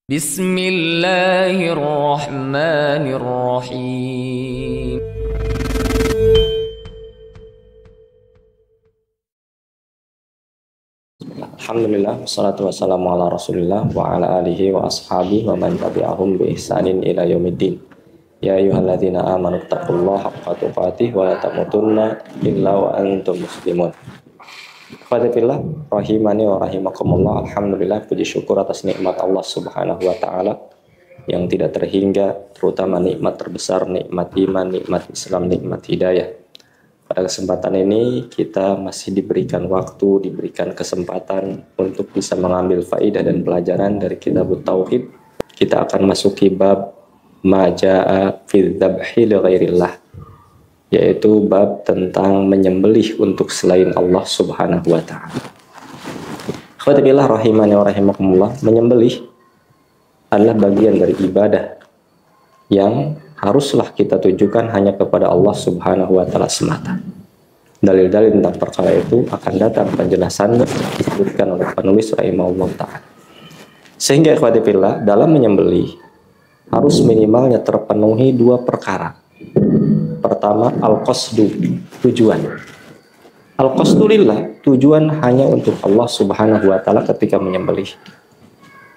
Bismillahirrahmanirrahim. Alhamdulillah, wassalatu wassalamu ala rasulillah wa ala alihi wa ashabihi wa man tabi'ahum bi ihsanin ila yaumiddin. Ya ayyuhalladzina amanu taqullaha haqqa tuqatih wa la tamutunna illa wa antum muslimun. Fadilillah rahimani wa rahimakumullah. Alhamdulillah, puji syukur atas nikmat Allah Subhanahu wa taala yang tidak terhingga, terutama nikmat terbesar, nikmat iman, nikmat Islam, nikmat hidayah. Pada kesempatan ini kita masih diberikan waktu, diberikan kesempatan untuk bisa mengambil faidah dan pelajaran dari kitab Tauhid. Kita akan masuki bab Maja'a fi dzabhi li ghairillah, yaitu bab tentang menyembelih untuk selain Allah Subhanahu wa taala. Khawatibillah rahimani wa rahimakumullah, menyembelih adalah bagian dari ibadah yang haruslah kita tujukan hanya kepada Allah Subhanahu wa taala semata. Dalil-dalil tentang perkara itu akan datang penjelasannya disebutkan oleh penulis rahimahullah taala. Sehingga ikhwati fillah, dalam menyembelih harus minimalnya terpenuhi dua perkara. Pertama, al-qasdu, tujuan. Al-qasdu lillah, tujuan hanya untuk Allah Subhanahu wa taala ketika menyembelih.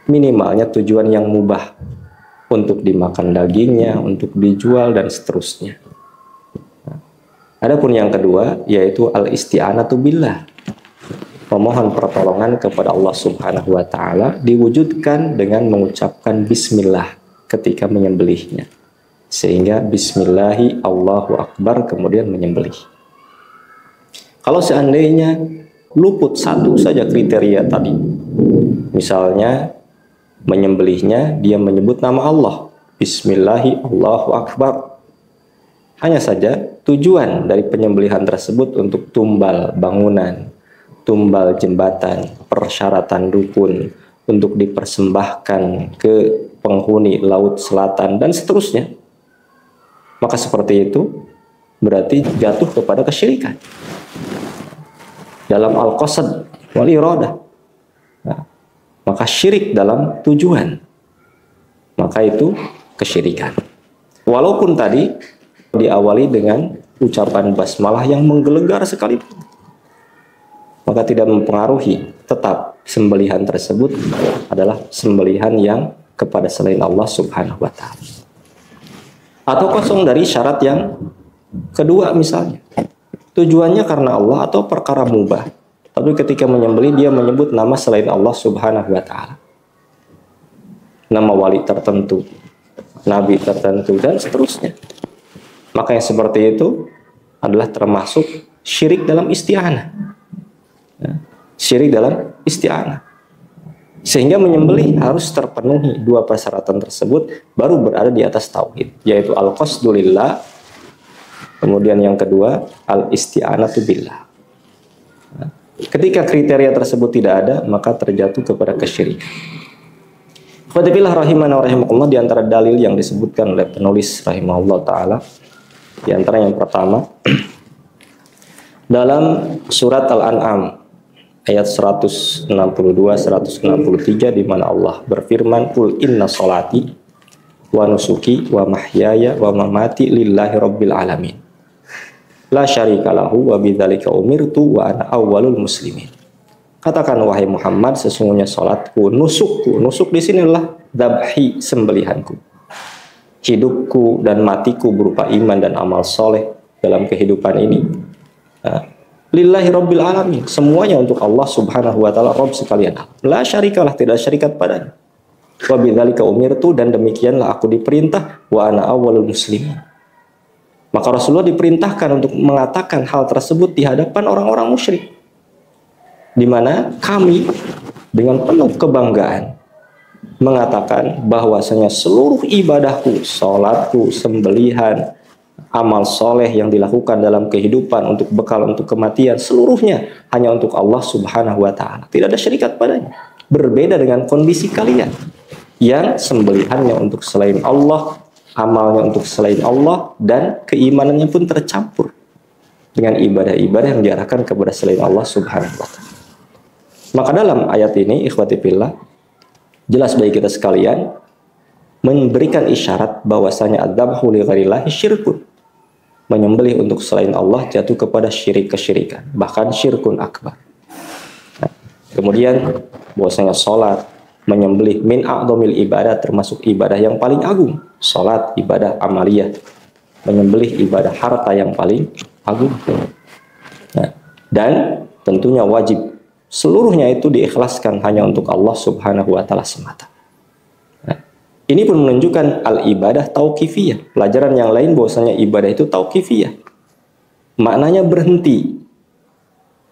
Minimalnya tujuan yang mubah, untuk dimakan dagingnya, untuk dijual dan seterusnya. Adapun yang kedua yaitu al-isti'anatu billah, memohon pertolongan kepada Allah Subhanahu wa taala diwujudkan dengan mengucapkan bismillah ketika menyembelihnya. Sehingga bismillahi Allahu akbar kemudian menyembelih. Kalau seandainya luput satu saja kriteria tadi, misalnya menyembelihnya dia menyebut nama Allah, bismillahi Allahu akbar, hanya saja tujuan dari penyembelihan tersebut untuk tumbal bangunan, tumbal jembatan, persyaratan dukun, untuk dipersembahkan ke penghuni laut selatan dan seterusnya, maka seperti itu berarti jatuh kepada kesyirikan dalam al-qasad wal iradah. Maka syirik dalam tujuan, maka itu kesyirikan. Walaupun tadi diawali dengan ucapan basmalah yang menggelegar sekalipun, maka tidak mempengaruhi, tetap sembelihan tersebut adalah sembelihan yang kepada selain Allah Subhanahu wa taala. Atau kosong dari syarat yang kedua, misalnya tujuannya karena Allah atau perkara mubah, tapi ketika menyembelih dia menyebut nama selain Allah Subhanahu wa taala, nama wali tertentu, nabi tertentu dan seterusnya, maka yang seperti itu adalah termasuk syirik dalam isti'anah. Syirik dalam isti'anah. Sehingga menyembelih harus terpenuhi dua persyaratan tersebut baru berada di atas tauhid, yaitu al-qasdu lillah, kemudian yang kedua al-isti'anatu billah. Ketika kriteria tersebut tidak ada, maka terjatuh kepada kesyirikan. Khawatibillah rahimana wa rahimakumullah, di antara dalil yang disebutkan oleh penulis rahimahullah taala, di antara yang pertama dalam surat Al-An'am ayat 162 163, di mana Allah berfirman, "Qul inna sholati wa nusuki wa mahyaya wa mamati lillahi rabbil alamin. La syarikalahu wa bidzalika umirtu wa ana awwalul muslimin." Katakan wahai Muhammad, sesungguhnya salatku, nusukku, nusuk di sini adalah dzabhi, sembelihanku, hidupku dan matiku berupa iman dan amal soleh dalam kehidupan ini, lillahi rabbil alamin, semuanya untuk Allah Subhanahu wa taala, Rabb sekalian. La syarikalah, tidak syarikat padanya. Wa bidzalika umirtu, dan demikianlah aku diperintah, wa ana awwalul muslimin. Maka Rasulullah diperintahkan untuk mengatakan hal tersebut di hadapan orang-orang musyrik, di mana kami dengan penuh kebanggaan mengatakan bahwasanya seluruh ibadahku, sholatku, sembelihan, amal soleh yang dilakukan dalam kehidupan untuk bekal untuk kematian, seluruhnya hanya untuk Allah Subhanahu wa taala, tidak ada syarikat padanya. Berbeda dengan kondisi kalian yang sembelihannya untuk selain Allah, amalnya untuk selain Allah, dan keimanannya pun tercampur dengan ibadah-ibadah yang diarahkan kepada selain Allah Subhanahu wa taala. Maka dalam ayat ini ikhwati fillah, Jelas bagi kita sekalian, memberikan isyarat bahwasanya adzabhu li ghairillahi syirkun. Menyembelih untuk selain Allah jatuh kepada syirik kesyirikan, bahkan syirkun akbar. Nah, kemudian bahwasanya salat, menyembelih min a'dhamil ibadah, termasuk ibadah yang paling agung. Salat ibadah amaliyah, menyembelih ibadah harta yang paling agung. Nah, dan tentunya wajib seluruhnya itu diikhlaskan hanya untuk Allah Subhanahu wa taala semata. Ini pun menunjukkan al-ibadah tauqifiyah. Pelajaran yang lain bahwasanya ibadah itu tauqifiyah. Maknanya berhenti.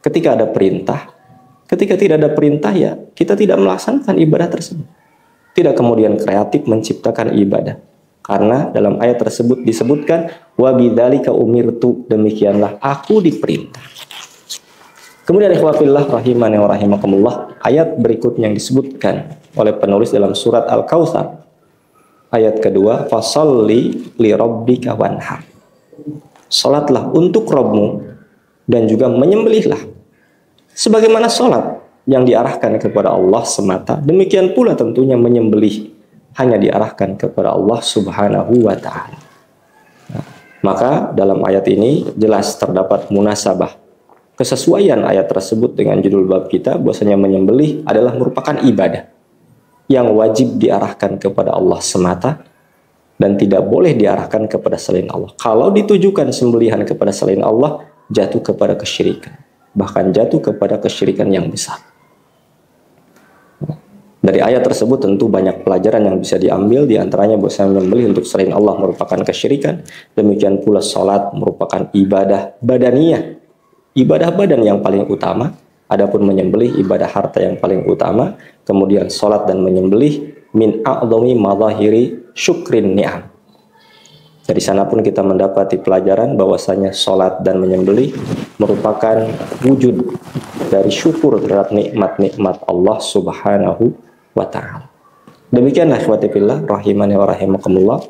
Ketika ada perintah, ketika tidak ada perintah ya kita tidak melaksanakan ibadah tersebut. Tidak kemudian kreatif menciptakan ibadah. Karena dalam ayat tersebut disebutkan wa bidzalika umirtu, demikianlah aku diperintah. Kemudian ikhwafillah rahimani wa rahimakumullah, ayat berikutnya yang disebutkan oleh penulis dalam surat Al-Kautsar. Ayat kedua, fasalli li rabbika wanhar. Salatlah untuk Rabbmu dan juga menyembelihlah. Sebagaimana salat yang diarahkan kepada Allah semata, demikian pula tentunya menyembelih hanya diarahkan kepada Allah Subhanahu wa taala. Nah, maka dalam ayat ini jelas terdapat munasabah, kesesuaian ayat tersebut dengan judul bab kita, bahwasanya menyembelih adalah merupakan ibadah yang wajib diarahkan kepada Allah semata dan tidak boleh diarahkan kepada selain Allah. Kalau ditujukan sembelihan kepada selain Allah, jatuh kepada kesyirikan, bahkan jatuh kepada kesyirikan yang besar. Dari ayat tersebut tentu banyak pelajaran yang bisa diambil, diantaranya bahwasanya menyembelih untuk selain Allah merupakan kesyirikan. Demikian pula salat merupakan ibadah badaniyah, ibadah badan yang paling utama. Adapun menyembelih ibadah harta yang paling utama. Kemudian salat dan menyembelih min a'dhami madhahiri syukrin ni'am. Dari sana pun kita mendapati pelajaran bahwasanya salat dan menyembelih merupakan wujud dari syukur terhadap nikmat-nikmat Allah Subhanahu wa taala. Demikianlah ikhwati fillah rahimani wa rahimakumullah.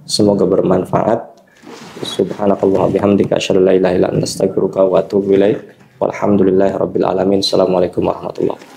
Semoga bermanfaat. Subhanakallah bihamdika asyhadu an la ilaha illa anta astaghfiruka wa atubu ilaik. Walhamdulillahirabbil alamin. Assalamualaikum warahmatullahi wabarakatuh.